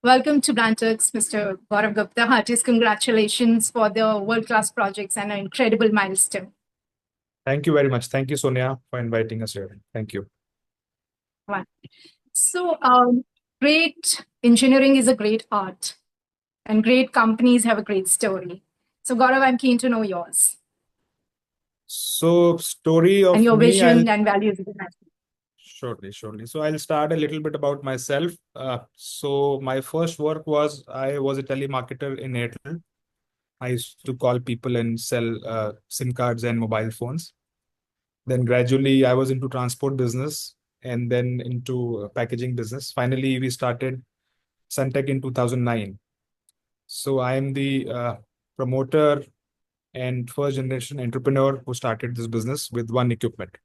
Welcome to Blantex, Mr. Gaurav Gupta. Heartiest congratulations for the world-class projects and an incredible milestone. Thank you very much. Thank you, Sonia, for inviting us here. Thank you. Right. So, great engineering is a great art, and great companies have a great story. So, Gaurav, I'm keen to know yours So, story and of your me, I'll vision and values. shortly. So, I'll start a little bit about myself. So, my first work was I was a telemarketer in Airtel. I used to call people and sell SIM cards and mobile phones. Then gradually, I was into transport business and then into packaging business. Finally, we started Suntech in 2009. So, I am the promoter and first generation entrepreneur who started this business with one equipment.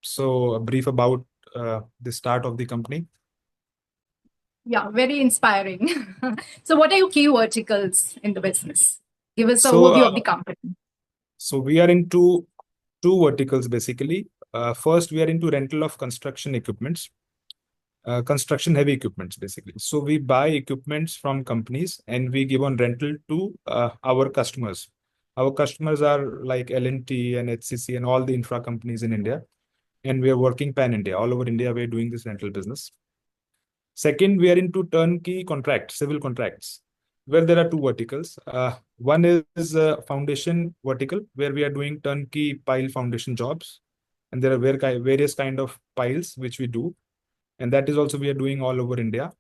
So a brief about the start of the company. Yeah, very inspiring. So, what are your key verticals in the business? Give us an So overview of the company. so we are into two verticals basically. First, we are into rental of construction equipments, construction heavy equipments basically. So we buy equipments from companies and we give on rental to our customers. Our customers are like L&T and HCC and all the infra companies in India. And we are working pan India. All over India, we're doing this rental business. Second, we are into turnkey contracts, civil contracts, where there are two verticals. One is foundation vertical, where we are doing turnkey pile foundation jobs. And there are various kind of piles which we do. And that is also we are doing all over India.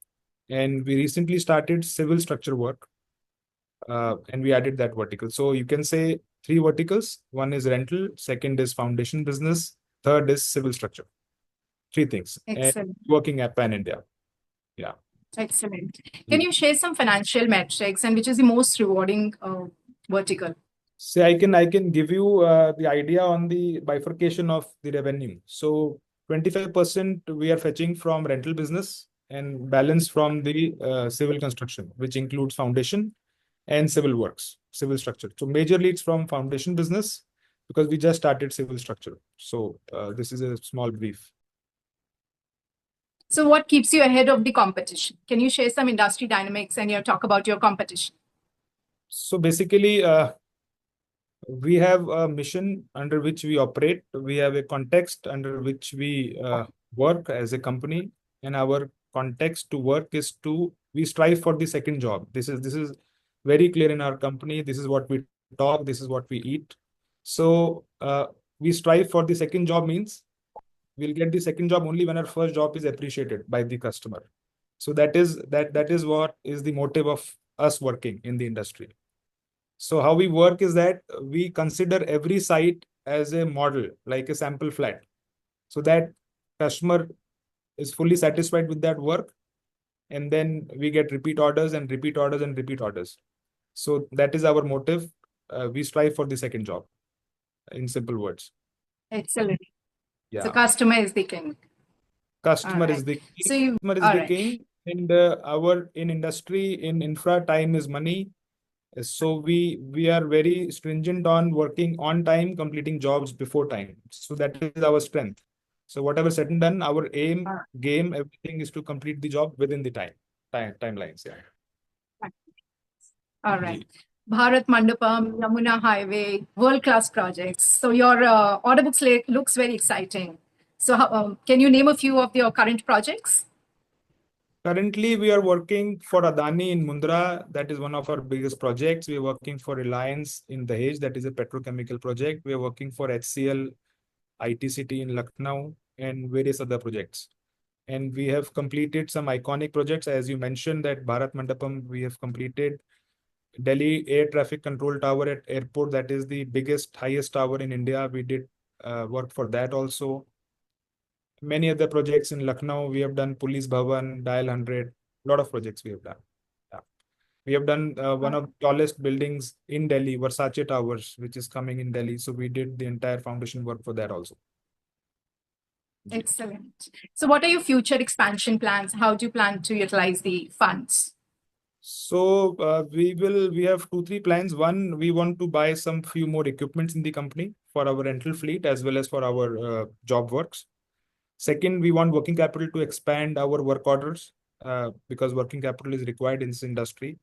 And we recently started civil structure work. And we added that vertical. So you can say three verticals. One is rental, second is foundation business, third is civil structure. Three things. And Excellent. working at pan India. Yeah. Excellent. Can you share some financial metrics and which is the most rewarding vertical? See, I can give you the idea on the bifurcation of the revenue. So 25% we are fetching from rental business and balance from the civil construction, which includes foundation and civil works, civil structure. So majorly it's from foundation business because we just started civil structure. So this is a small brief. So what keeps you ahead of the competition? Can you share some industry dynamics and talk about your competition? So basically, we have a mission under which we operate. We have a context under which we work as a company, and our context to work is to we strive for the second job. This is very clear in our company. This is what we talk. This is what we eat. So we strive for the second job means we'll get the second job only when our first job is appreciated by the customer. So that is what is the motive of us working in the industry. So how we work is that we consider every site as a model, like a sample flat, so that customer is fully satisfied with that work, and then we get repeat orders and repeat orders and repeat orders. So that is our motive. We strive for the second job, in simple words. Excellent. So Yeah, customer is the king. All customer is right. the So king. Customer is all the right. king, and our in industry in infra time is money. So we are very stringent on working on time, completing jobs before time. So that is our strength. So whatever said and done, our aim, game, everything is to complete the job within the timelines. Yeah. All right. Bharat Mandapam, Yamuna Highway, world-class projects. So your order books looks very exciting. So can you name a few of your current projects? Currently, we are working for Adani in Mundra. That is one of our biggest projects. We are working for Reliance in Dahej. That is a petrochemical project. We are working for HCL IT City in Lucknow and various other projects. And we have completed some iconic projects. As you mentioned that Bharat Mandapam, we have completed Delhi Air Traffic Control Tower at airport. That is the biggest, highest tower in India. We did work for that also. Many other projects in Lucknow. We have done Police Bhavan, Dial 100. A lot of projects we have done. Yeah. We have done one of the tallest buildings in Delhi, Versace Towers, which is coming in Delhi. So we did the entire foundation work for that also. Excellent. So what are your future expansion plans? How do you plan to utilize the funds? So we have 2-3 plans. One, we want to buy some few more equipments in the company for our rental fleet as well as for our job works. Second, we want working capital to expand our work orders. because working capital is required in this industry.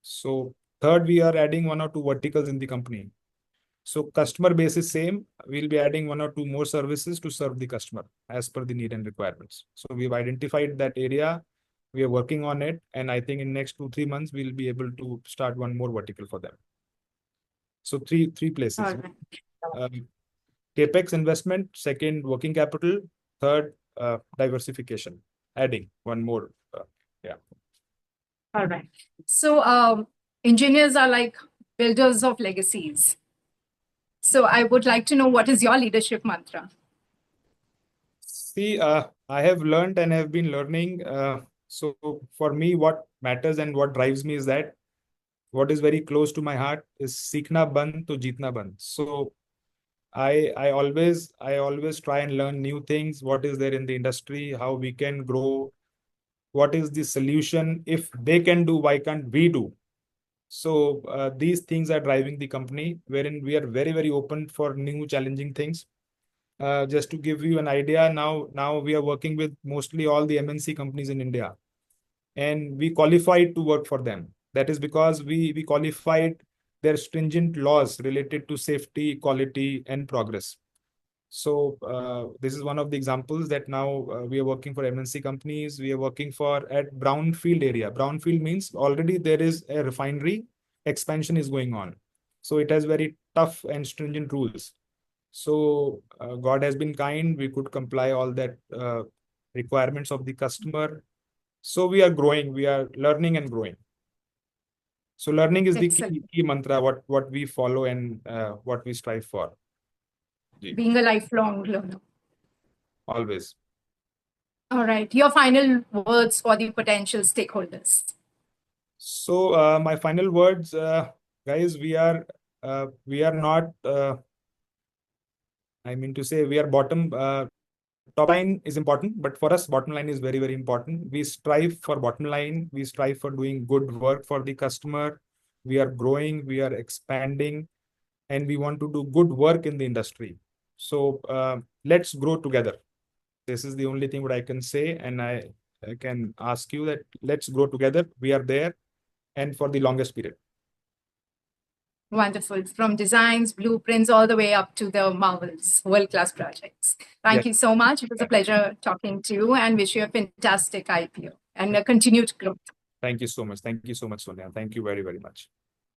So third, we are adding 1 or 2 verticals in the company. So customer base is same. We'll be adding 1 or 2 more services to serve the customer as per the need and requirements. So we've identified that area. We are working on it. And I think in next 2-3 months, we'll be able to start 1 more vertical for them. So three places. All right. CapEx investment, second, working capital, third, diversification, adding 1 more. Yeah. All right. So engineers are like builders of legacies. So I would like to know, what is your leadership mantra? See, I have learned and have been learning. So for me, what matters and what drives me is that what is very close to my heart is seekna band to jeetna band. So I always try and learn new things. What is there in the industry? How we can grow? What is the solution? If they can do, why can't we do? So these things are driving the company, wherein we are very, very open for new challenging things. Just to give you an idea, now we are working with mostly all the MNC companies in India, and we qualified to work for them. That is because we qualified their stringent laws related to safety, quality, and progress. So this is one of the examples that now we are working for MNC companies. We are working for at brownfield area. Brownfield means already there is a refinery, expansion is going on. So it has very tough and stringent rules. So God has been kind. We could comply all that requirements of the customer. So we are growing. We are learning and growing. So learning is the Excellent. key mantra, what we follow and what we strive for. Being a lifelong learner. Always. All right. Your final words for the potential stakeholders. So my final words, guys, we are not. I mean to say we are bottom. Top line is important, but for us, bottom line is very, very important. We strive for bottom line. We strive for doing good work for the customer. We are growing. We are expanding, and we want to do good work in the industry. So let's grow together. This is the only thing what I can say, and I can ask you that let's grow together. We are there, and for the longest period. Wonderful. From designs, blueprints, all the way up to the marvels, world-class projects. Thank Yes. you so much. It was a pleasure talking to you, and wish you a fantastic IPO and a continued growth. Thank you so much. Thank you so much, Sonia. Thank you very, very much.